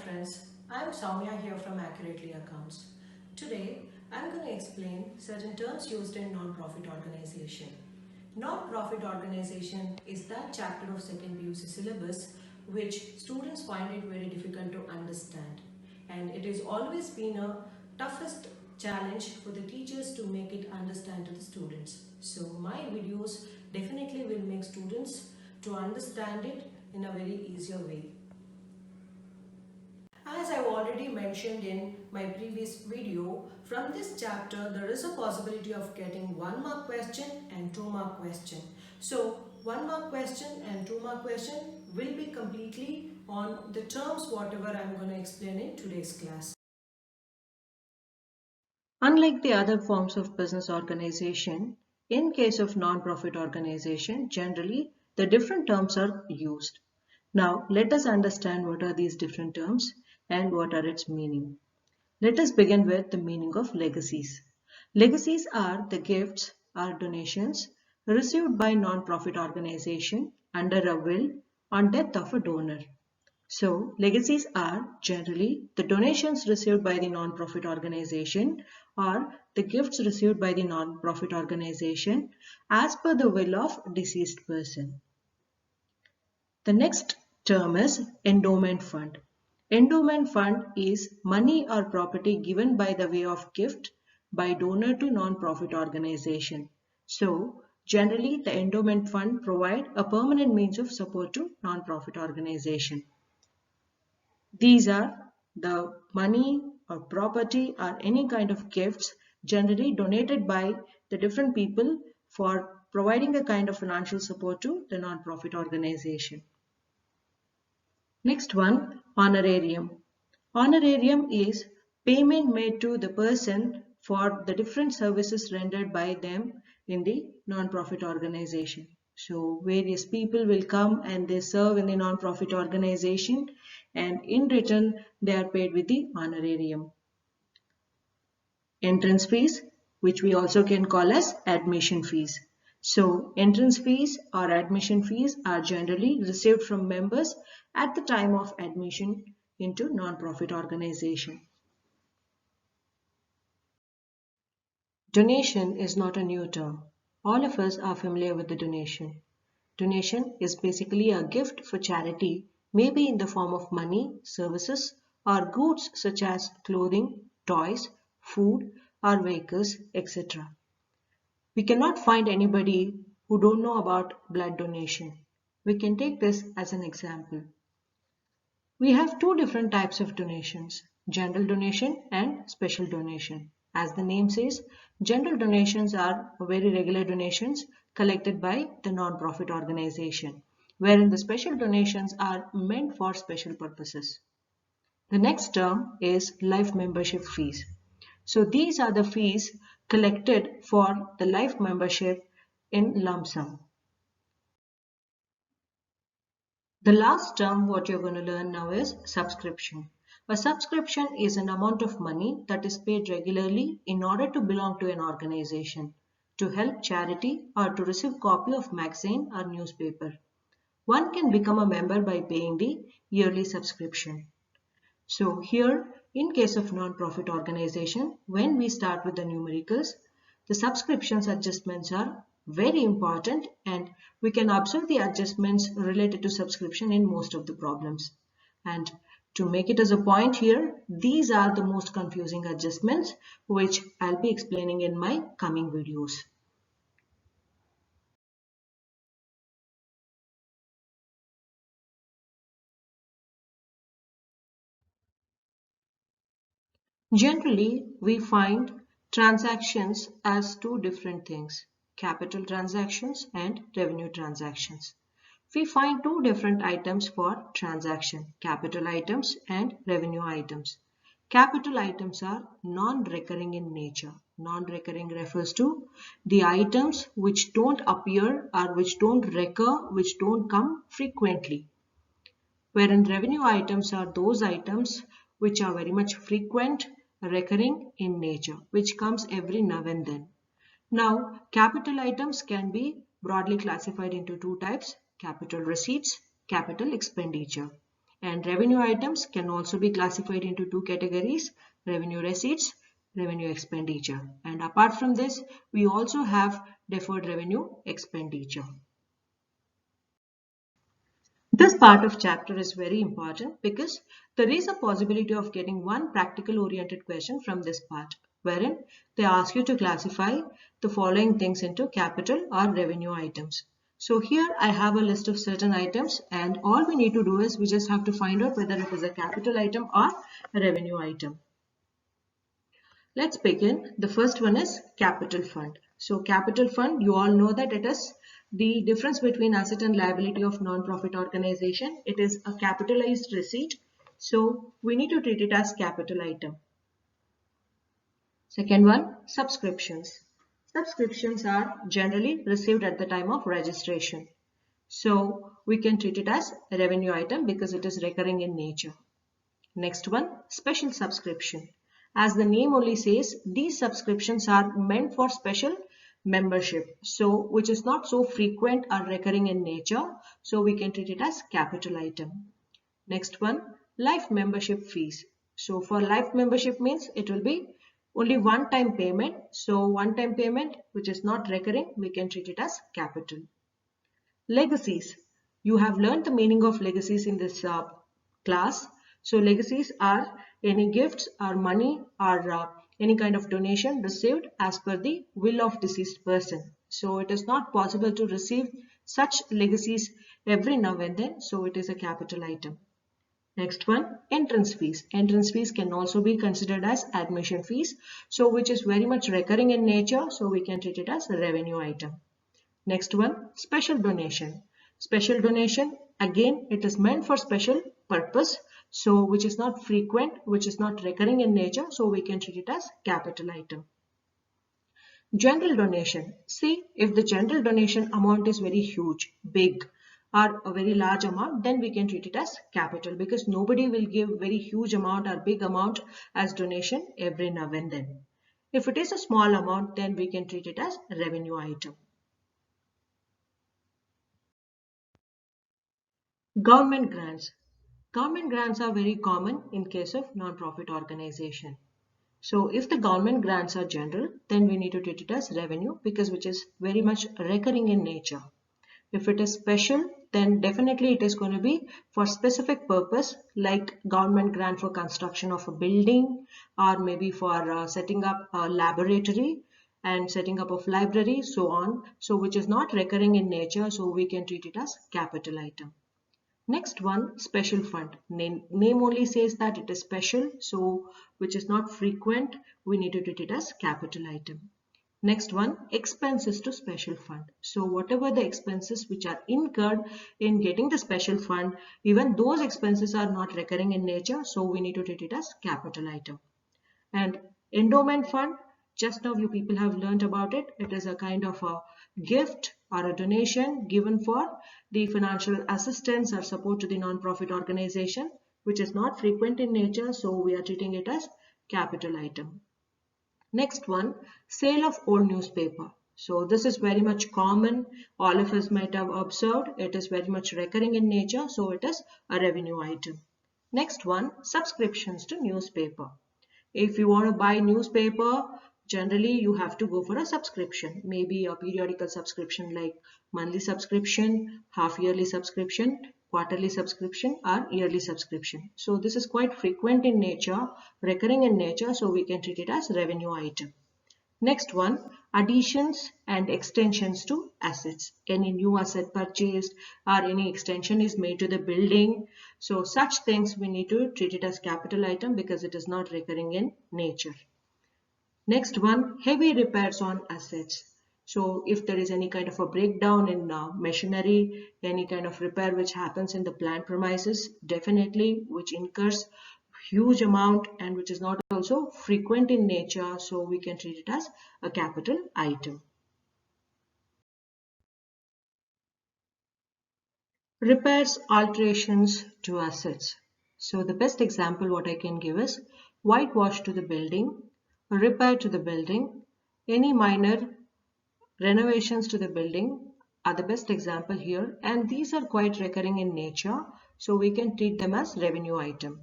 friends, I'm Soumya here from Accurately Accounts. Today, I'm going to explain certain terms used in non-profit organization. Non-profit organization is that chapter of second PUC syllabus which students find it very difficult to understand, and it has always been a toughest challenge for the teachers to make it understand to the students. So my videos definitely will make students to understand it in a very easier way. As I've already mentioned in my previous video, from this chapter there is a possibility of getting 1 mark question and 2 mark question. So 1 mark question and 2 mark question will be completely on the terms whatever I'm going to explain in today's class. Unlike the other forms of business organization, in case of non-profit organization, generally the different terms are used. Now let us understand what are these different terms and what are its meaning. Let us begin with the meaning of legacies. Legacies are the gifts or donations received by non-profit organization under a will on death of a donor. So, legacies are generally the donations received by the non-profit organization or the gifts received by the non-profit organization as per the will of deceased person. The next term is endowment fund. Endowment fund is money or property given by the way of gift by donor to non-profit organization. So, generally the endowment fund provide a permanent means of support to non-profit organization. These are the money or property or any kind of gifts generally donated by the different people for providing a kind of financial support to the non-profit organization. Next one, honorarium. Honorarium is payment made to the person for the different services rendered by them in the non-profit organization. So various people will come and they serve in the non-profit organization, and in return they are paid with the honorarium. Entrance fees, which we also can call as admission fees. So entrance fees or admission fees are generally received from members at the time of admission into non-profit organization. Donation is not a new term. All of us are familiar with the donation. Donation is basically a gift for charity, maybe in the form of money, services, or goods such as clothing, toys, food, or vehicles, etc. We cannot find anybody who don't know about blood donation. We can take this as an example. We have two different types of donations, general donation and special donation. As the name says, general donations are very regular donations collected by the non-profit organization, wherein the special donations are meant for special purposes. The next term is life membership fees. So these are the fees collected for the life membership in lump sum. The last term what you're going to learn now is subscription. A subscription is an amount of money that is paid regularly in order to belong to an organization, to help charity or to receive copy of magazine or newspaper. One can become a member by paying the yearly subscription. So here, in case of non-profit organization, when we start with the numericals, the subscriptions adjustments are very important, and we can observe the adjustments related to subscription in most of the problems. And to make it as a point here, these are the most confusing adjustments which I'll be explaining in my coming videos. Generally, we find transactions as two different things, capital transactions and revenue transactions. We find two different items for transaction, capital items and revenue items. Capital items are non-recurring in nature. Non-recurring refers to the items which don't appear or which don't recur, which don't come frequently. Wherein revenue items are those items which are very much frequent, recurring in nature, which comes every now and then. Now, capital items can be broadly classified into two types, capital receipts, capital expenditure. And revenue items can also be classified into two categories: revenue receipts, revenue expenditure. And apart from this, we also have deferred revenue expenditure. This part of chapter is very important because there is a possibility of getting one practical oriented question from this part, wherein they ask you to classify the following things into capital or revenue items. So here I have a list of certain items, and all we need to do is we just have to find out whether it is a capital item or a revenue item. Let's begin. The first one is capital fund. So capital fund, you all know that it is the difference between asset and liability of non-profit organization. It is a capitalized receipt. So we need to treat it as capital item. Second one, subscriptions. Subscriptions are generally received at the time of registration. So we can treat it as a revenue item because it is recurring in nature. Next one, special subscription. As the name only says, these subscriptions are meant for special membership, so which is not so frequent or recurring in nature, so we can treat it as capital item. Next one, life membership fees. So for life membership means it will be only one-time payment. So one-time payment which is not recurring, we can treat it as capital. Legacies. You have learned the meaning of legacies in this class. So legacies are any gifts or money or any kind of donation received as per the will of deceased person. So it is not possible to receive such legacies every now and then. So it is a capital item. Next one, entrance fees. Entrance fees can also be considered as admission fees. So which is very much recurring in nature. So we can treat it as a revenue item. Next one, special donation. Special donation, again, it is meant for special purpose. So which is not frequent, which is not recurring in nature. So we can treat it as capital item. General donation. See, if the general donation amount is very huge, big, or a very large amount, then we can treat it as capital because nobody will give very huge amount or big amount as donation every now and then. If it is a small amount, then we can treat it as revenue item. Government grants. Government grants are very common in case of non-profit organization. So if the government grants are general, then we need to treat it as revenue because which is very much recurring in nature. If it is special, then definitely it is going to be for specific purpose like government grant for construction of a building or maybe for setting up a laboratory and setting up of library, so on. So which is not recurring in nature, so we can treat it as capital item. Next one, special fund. Name only says that it is special, so which is not frequent, we need to treat it as capital item. Next one, expenses to special fund. So whatever the expenses which are incurred in getting the special fund, even those expenses are not recurring in nature, so we need to treat it as capital item. And endowment fund, just now you people have learned about it. It is a kind of a gift or a donation given for the financial assistance or support to the non-profit organization, which is not frequent in nature, so we are treating it as capital item. Next one, sale of old newspaper. So this is very much common. All of us might have observed. It is very much recurring in nature, so it is a revenue item. Next one, subscriptions to newspaper. If you want to buy newspaper, generally you have to go for a subscription, maybe a periodical subscription like monthly subscription, half yearly subscription, quarterly subscription or yearly subscription. So this is quite frequent in nature, recurring in nature, so we can treat it as revenue item. Next one, additions and extensions to assets. Any new asset purchased or any extension is made to the building. So such things we need to treat it as capital item because it is not recurring in nature. Next one, heavy repairs on assets. So if there is any kind of a breakdown in machinery, any kind of repair which happens in the plant premises, definitely which incurs huge amount and which is not also frequent in nature, so we can treat it as a capital item. Repairs, alterations to assets. So the best example what I can give is whitewash to the building, repair to the building, any minor renovations to the building are the best example here, and these are quite recurring in nature. So we can treat them as revenue item.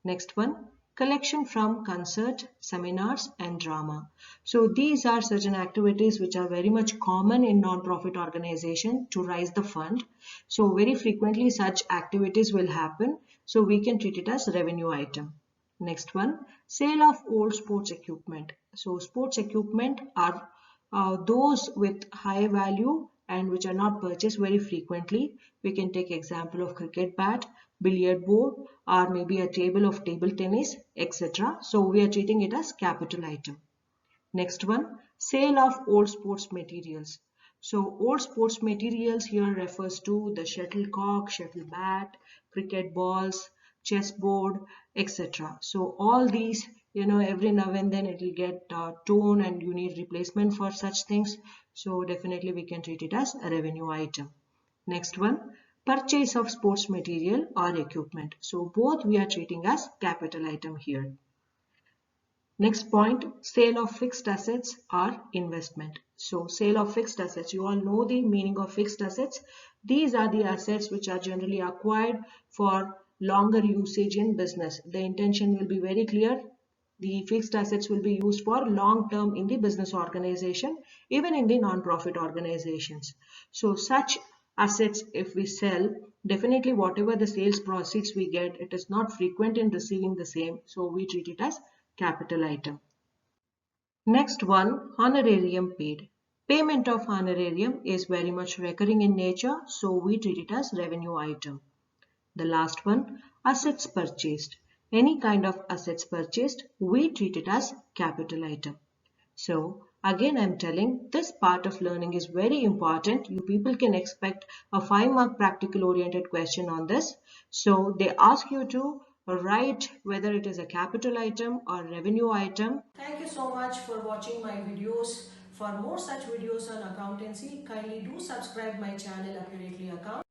Next one, collection from concert, seminars and drama. So these are certain activities which are very much common in non-profit organization to raise the fund. So very frequently such activities will happen. So we can treat it as revenue item. Next one, sale of old sports equipment. So sports equipment are those with high value and which are not purchased very frequently. We can take example of cricket bat, billiard board, or maybe a table of table tennis, etc. So we are treating it as capital item. Next one, sale of old sports materials. So old sports materials here refers to the shuttlecock, shuttle bat, cricket balls, chessboard, etc. So all these, every now and then it will get torn and you need replacement for such things. So definitely we can treat it as a revenue item. Next one, purchase of sports material or equipment. So both we are treating as capital item here. Next point, sale of fixed assets or investment. So sale of fixed assets, you all know the meaning of fixed assets. These are the assets which are generally acquired for longer usage in business. The intention will be very clear. The fixed assets will be used for long term in the business organization, even in the non-profit organizations. So such assets, if we sell, definitely whatever the sales proceeds we get, it is not frequent in receiving the same. So we treat it as capital item. Next one, honorarium paid. Payment of honorarium is very much recurring in nature, so we treat it as revenue item. The last one, assets purchased. Any kind of assets purchased, we treat it as capital item. So again I'm telling, this part of learning is very important. You people can expect a 5-mark practical oriented question on this. So they ask you to write whether it is a capital item or revenue item. Thank you so much for watching my videos. For more such videos on accountancy, kindly do subscribe my channel Accurately Account.